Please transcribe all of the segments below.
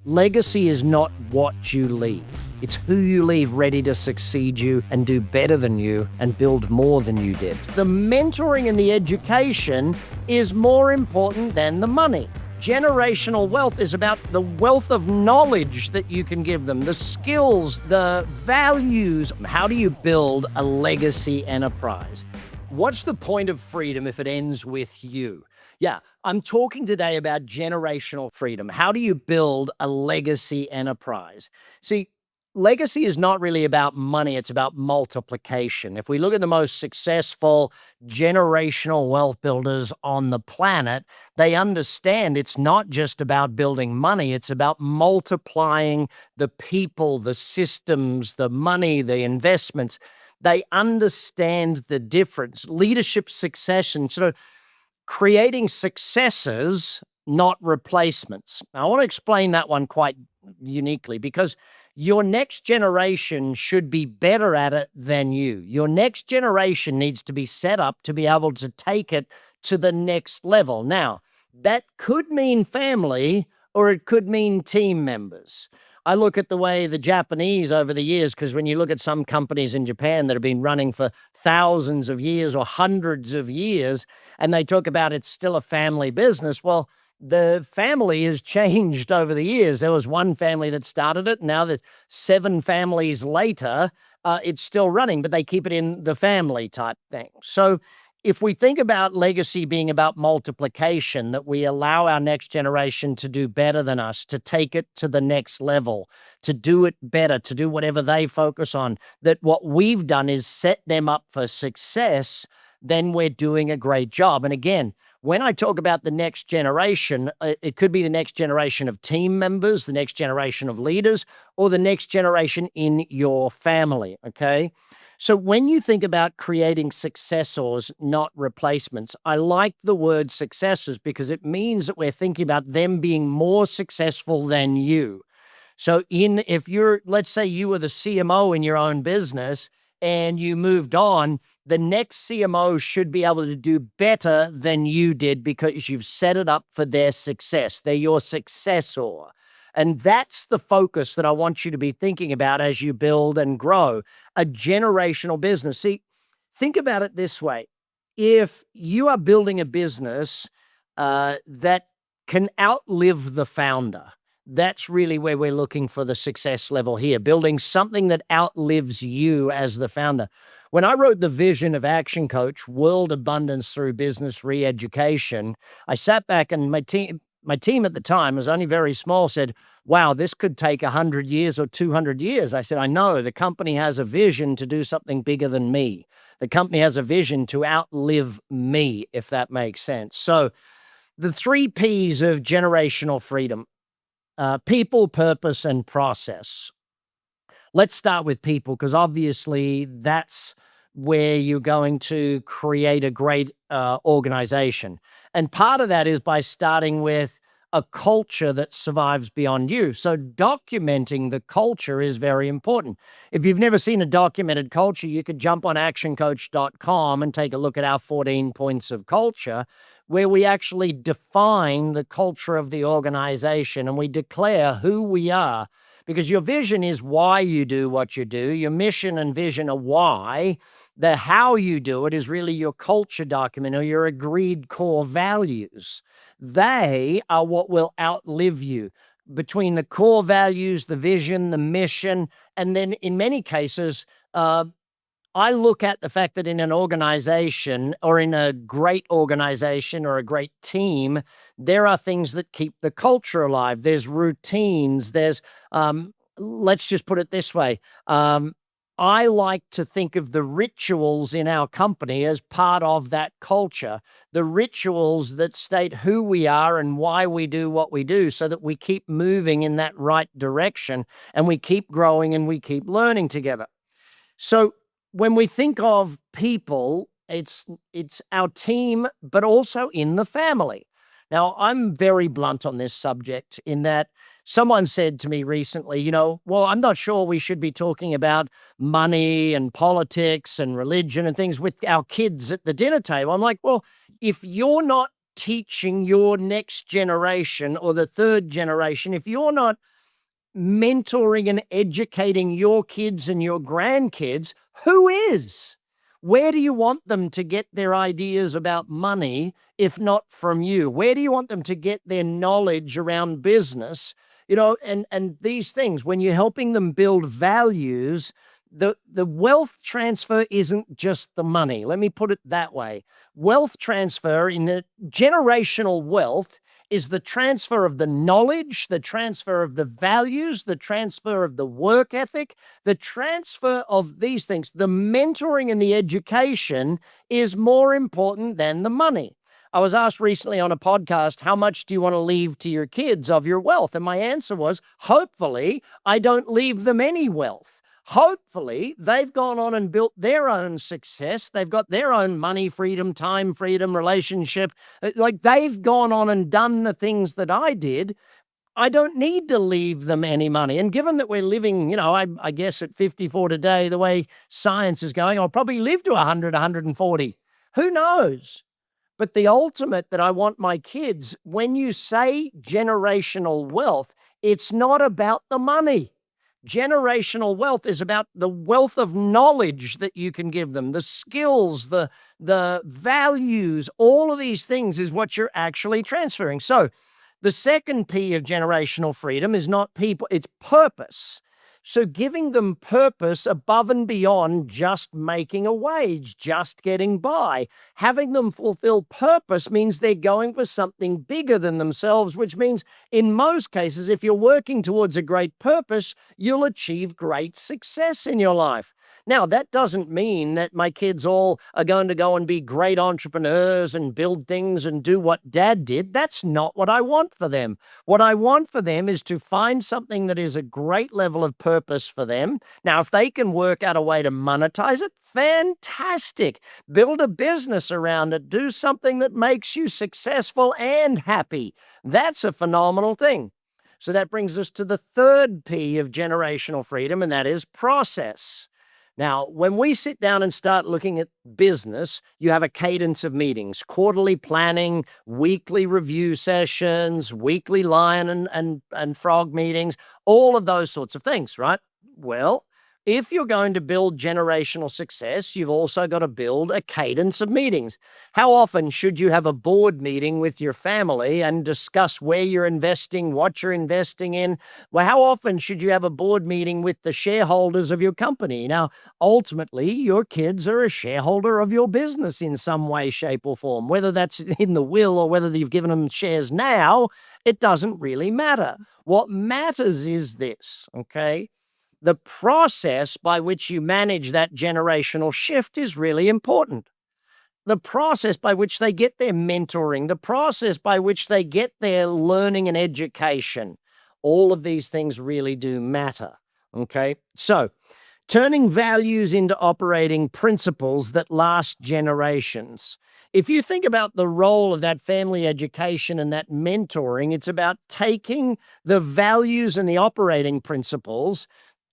Legacy is not what you leave. It's who you leave ready to succeed you and do better than you and build more than you did. The mentoring and the education is more important than the money. Generational wealth is about the wealth of knowledge that you can give them, the skills, the values. How do you build a legacy enterprise? What's the point of freedom if it ends with you? Yeah, I'm talking today about generational freedom. How do you build a legacy enterprise? See, legacy is not really about money, it's about multiplication. If we look at the most successful generational wealth builders on the planet, they understand it's not just about building money, it's about multiplying the people, the systems, the money, the investments. They understand the difference. Leadership succession, sort of creating successors, not replacements. Now, I want to explain that one quite uniquely because your next generation should be better at it than you. Your next generation needs to be set up to be able to take it to the next level. Now, that could mean family or it could mean team members. I look at the way the Japanese over the years, because when you look at some companies in Japan that have been running for thousands of years or hundreds of years, and they talk about it's still a family business. Well, the family has changed over the years. There was one family that started it. Now that 7 families later, it's still running, but they keep it in the family type thing. So if we think about legacy being about multiplication, that we allow our next generation to do better than us, to take it to the next level, to do it better, to do whatever they focus on, that what we've done is set them up for success, then we're doing a great job. And again, when I talk about the next generation, it could be the next generation of team members, the next generation of leaders, or the next generation in your family, okay? So when you think about creating successors, not replacements, I like the word successors because it means that we're thinking about them being more successful than you. So if you're, let's say you were the CMO in your own business and you moved on, the next CMO should be able to do better than you did because you've set it up for their success. They're your successor. And that's the focus that I want you to be thinking about as you build and grow a generational business. See, think about it this way. If you are building a business that can outlive the founder, that's really where we're looking for the success level here, building something that outlives you as the founder. When I wrote the vision of ActionCOACH, World Abundance Through Business Re-Education, I sat back and my team at the time was only very small, said, wow, this could take 100 years or 200 years. I said, I know the company has a vision to do something bigger than me. The company has a vision to outlive me, if that makes sense. So the 3 Ps of generational freedom, people, purpose, and process. Let's start with people, because obviously that's where you're going to create a great organization. And part of that is by starting with a culture that survives beyond you. So documenting the culture is very important. If you've never seen a documented culture, you could jump on actioncoach.com and take a look at our 14 points of culture, where we actually define the culture of the organization and we declare who we are. Because your vision is why you do what you do. Your mission and vision are why. The how you do it is really your culture document or your agreed core values. They are what will outlive you. Between the core values, the vision, the mission, and then in many cases, I look at the fact that in an organization or in a great organization or a great team, there are things that keep the culture alive. There's routines. There's, let's just put it this way. I like to think of the rituals in our company as part of that culture, the rituals that state who we are and why we do what we do so that we keep moving in that right direction and we keep growing and we keep learning together. So when we think of people, it's our team, but also in the family. Now, I'm very blunt on this subject in that someone said to me recently, well, I'm not sure we should be talking about money and politics and religion and things with our kids at the dinner table. I'm like, well, if you're not teaching your next generation or the third generation, if you're not mentoring and educating your kids and your grandkids, who is? Where do you want them to get their ideas about money, if not from you? Where do you want them to get their knowledge around business? And these things, when you're helping them build values, the wealth transfer isn't just the money. Let me put it that way. Wealth transfer in a generational wealth is the transfer of the knowledge, the transfer of the values, the transfer of the work ethic, the transfer of these things. The mentoring and the education is more important than the money. I was asked recently on a podcast, how much do you want to leave to your kids of your wealth? And my answer was, hopefully, I don't leave them any wealth. Hopefully, they've gone on and built their own success. They've got their own money freedom, time freedom, relationship. Like they've gone on and done the things that I did. I don't need to leave them any money. And given that we're living, I guess at 54 today, the way science is going, I'll probably live to 100, 140. Who knows? But the ultimate that I want my kids, when you say generational wealth, it's not about the money. Generational wealth is about the wealth of knowledge that you can give them, the skills, the values, all of these things is what you're actually transferring. So the second P of generational freedom is not people, it's purpose. So giving them purpose above and beyond just making a wage, just getting by. Having them fulfill purpose means they're going for something bigger than themselves, which means in most cases, if you're working towards a great purpose, you'll achieve great success in your life. Now, that doesn't mean that my kids all are going to go and be great entrepreneurs and build things and do what dad did. That's not what I want for them. What I want for them is to find something that is a great level of purpose for them. Now, if they can work out a way to monetize it, fantastic. Build a business around it. Do something that makes you successful and happy. That's a phenomenal thing. So that brings us to the third P of generational freedom, and that is process. Now, when we sit down and start looking at business, you have a cadence of meetings, quarterly planning, weekly review sessions, weekly lion and frog meetings, all of those sorts of things, right? Well, if you're going to build generational success, you've also got to build a cadence of meetings. How often should you have a board meeting with your family and discuss where you're investing, what you're investing in? Well, how often should you have a board meeting with the shareholders of your company? Now, ultimately, your kids are a shareholder of your business in some way, shape, or form. Whether that's in the will or whether you've given them shares now, it doesn't really matter. What matters is this, okay? The process by which you manage that generational shift is really important. The process by which they get their mentoring, the process by which they get their learning and education, all of these things really do matter, okay? So, turning values into operating principles that last generations. If you think about the role of that family education and that mentoring, it's about taking the values and the operating principles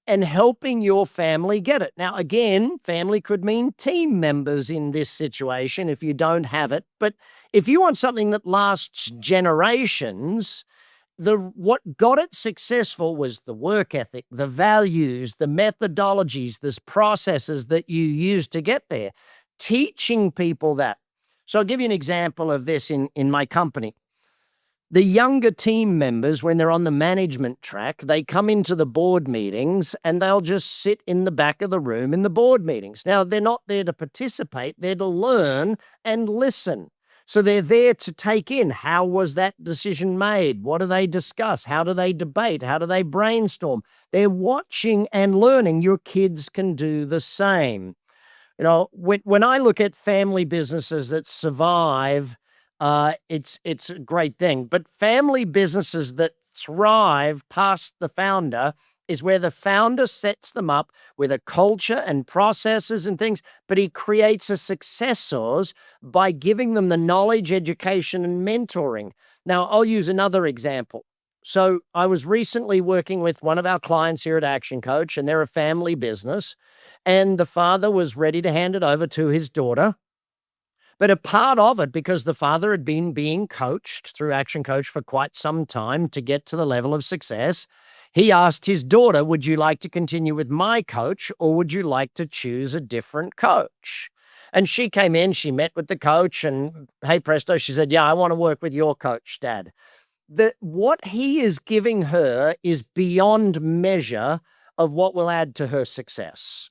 and helping your family get it. Now, again, family could mean team members in this situation if you don't have it. But if you want something that lasts generations, what got it successful was the work ethic, the values, the methodologies, the processes that you use to get there, teaching people that. So I'll give you an example of this in my company. The younger team members, when they're on the management track, they come into the board meetings and they'll just sit in the back of the room in the board meetings. Now, they're not there to participate, they're to learn and listen. So they're there to take in, how was that decision made? What do they discuss? How do they debate? How do they brainstorm? They're watching and learning. Your kids can do the same. When I look at family businesses that survive, it's a great thing. But family businesses that thrive past the founder is where the founder sets them up with a culture and processes and things, but he creates a successors by giving them the knowledge, education, and mentoring. Now, I'll use another example. So I was recently working with one of our clients here at ActionCOACH, and they're a family business, and the father was ready to hand it over to his daughter. But a part of it, because the father had been being coached through ActionCOACH for quite some time to get to the level of success, He asked his daughter, would you like to continue with my coach or would you like to choose a different coach? And she came in, she met with the coach, and hey, presto, she said, yeah, I want to work with your coach, Dad. What he is giving her is beyond measure of what will add to her success.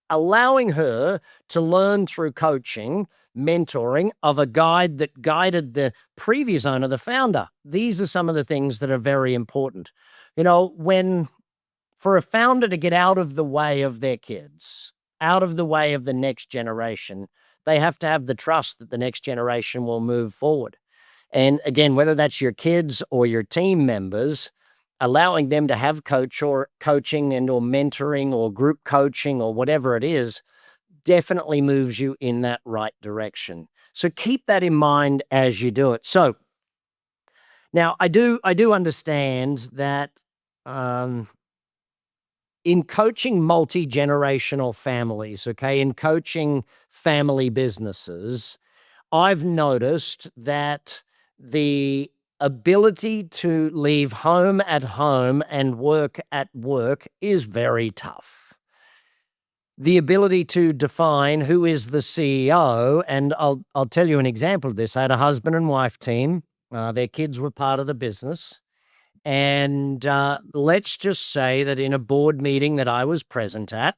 Allowing her to learn through coaching, mentoring of a guide that guided the previous owner, the founder. These are some of the things that are very important. When for a founder to get out of the way of their kids, out of the way of the next generation, they have to have the trust that the next generation will move forward. And again, whether that's your kids or your team members, allowing them to have coaching and or mentoring or group coaching or whatever it is, definitely moves you in that right direction. So keep that in mind as you do it. So now I do understand that in coaching multi-generational families, okay, in coaching family businesses, I've noticed that the ability to leave home at home and work at work is very tough. The ability to define who is the CEO, and I'll tell you an example of this. I had a husband and wife team. Their kids were part of the business. And let's just say that in a board meeting that I was present at,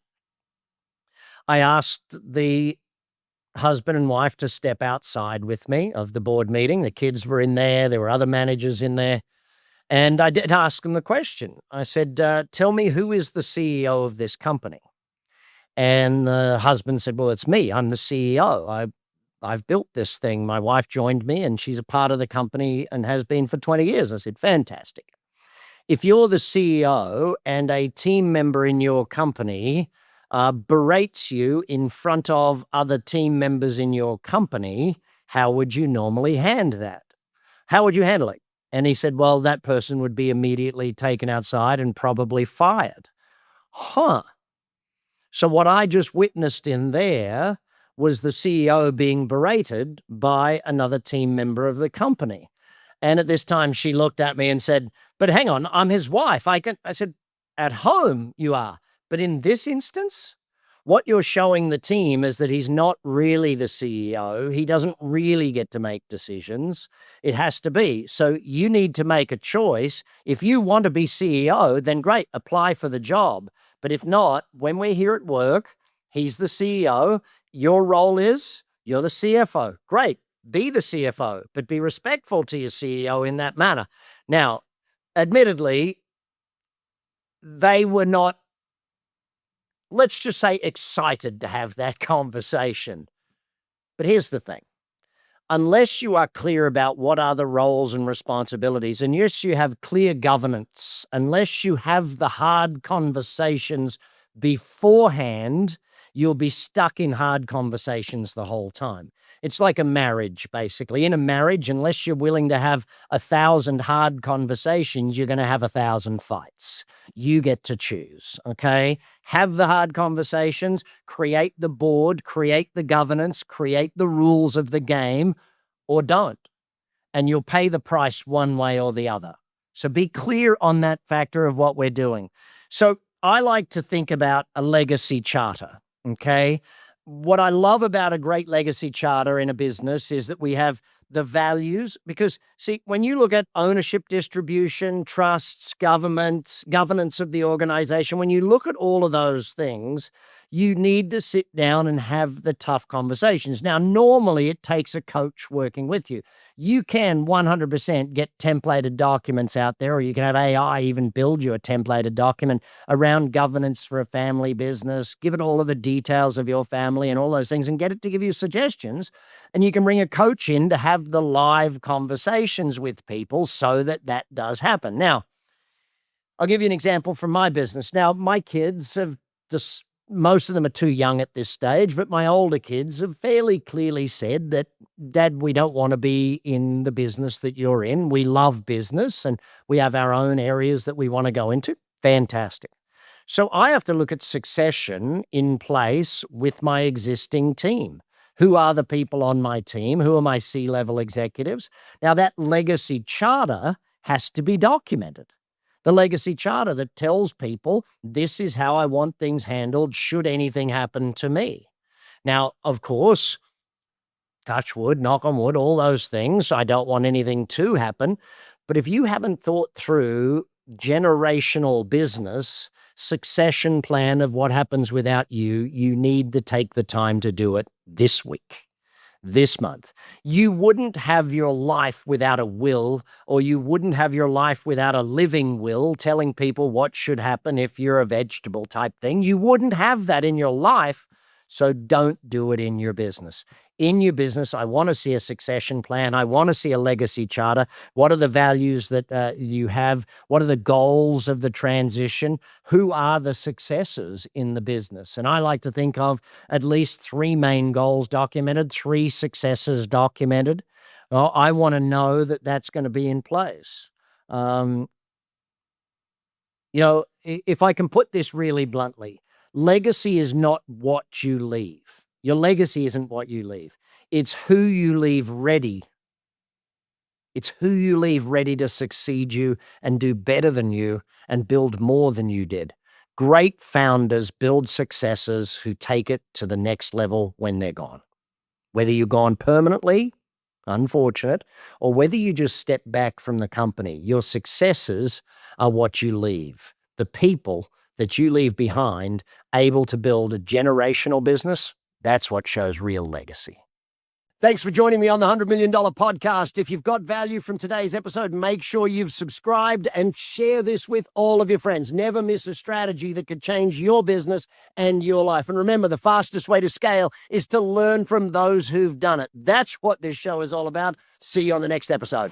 I asked the husband and wife to step outside with me of the board meeting. The kids were in there. There were other managers in there. And I did ask them the question. I said, tell me, who is the CEO of this company? And the husband said, well, it's me. I'm the CEO. I've built this thing. My wife joined me and she's a part of the company and has been for 20 years. I said, fantastic. If you're the CEO and a team member in your company berates you in front of other team members in your company, how would you normally handle that? How would you handle it? And he said, well, that person would be immediately taken outside and probably fired. Huh. So what I just witnessed in there was the CEO being berated by another team member of the company. And at this time, she looked at me and said, but hang on, I'm his wife. I said, at home you are. But in this instance, what you're showing the team is that he's not really the CEO. He doesn't really get to make decisions. It has to be. So you need to make a choice. If you want to be CEO, then great, apply for the job. But if not, when we're here at work, he's the CEO. Your role is you're the CFO. Great. Be the CFO, but be respectful to your CEO in that manner. Now, admittedly, they were not, let's just say, excited to have that conversation. But here's the thing. Unless you are clear about what are the roles and responsibilities, and yes, you have clear governance, unless you have the hard conversations beforehand, you'll be stuck in hard conversations the whole time. It's like a marriage, basically. In a marriage, unless you're willing to have 1,000 hard conversations, you're going to have 1,000 fights. You get to choose, okay? Have the hard conversations, create the board, create the governance, create the rules of the game, or don't. And you'll pay the price one way or the other. So be clear on that factor of what we're doing. So I like to think about a legacy charter. Okay. What I love about a great legacy charter in a business is that we have the values, because see, when you look at ownership distribution, trusts, governance of the organization, when you look at all of those things, you need to sit down and have the tough conversations. Now, normally it takes a coach working with you. You can 100% get templated documents out there, or you can have AI even build you a templated document around governance for a family business, give it all of the details of your family and all those things, and get it to give you suggestions. And you can bring a coach in to have the live conversations with people so that that does happen. Now, I'll give you an example from my business. Now, my kids have just, most of them are too young at this stage, but my older kids have fairly clearly said that, Dad, we don't want to be in the business that you're in. We love business and we have our own areas that we want to go into. Fantastic. So I have to look at succession in place with my existing team. Who are the people on my team? Who are my C-level executives? Now, that legacy charter has to be documented. The legacy charter that tells people this is how I want things handled should anything happen to me. Now, of course, touch wood, knock on wood, all those things. I don't want anything to happen. But if you haven't thought through generational business, succession plan of what happens without you, you need to take the time to do it this week, this month. You wouldn't have your life without a will, or you wouldn't have your life without a living will telling people what should happen if you're a vegetable type thing. You wouldn't have that in your life. So don't do it in your business. In your business, I want to see a succession plan. I want to see a legacy charter. What are the values that you have? What are the goals of the transition? Who are the successors in the business? And I like to think of at least 3 main goals documented, 3 successors documented. Well, I want to know that that's going to be in place. If I can put this really bluntly, legacy is not what you leave. Your legacy isn't what you leave. It's who you leave ready. It's who you leave ready to succeed you and do better than you and build more than you did. Great founders build successors who take it to the next level when they're gone. Whether you're gone permanently, unfortunate, or whether you just step back from the company, your successors are what you leave. The people that you leave behind able to build a generational business, that's what shows real legacy. Thanks for joining me on the $100 Million Podcast. If you've got value from today's episode, make sure you've subscribed and share this with all of your friends. Never miss a strategy that could change your business and your life. And remember, the fastest way to scale is to learn from those who've done it. That's what this show is all about. See you on the next episode.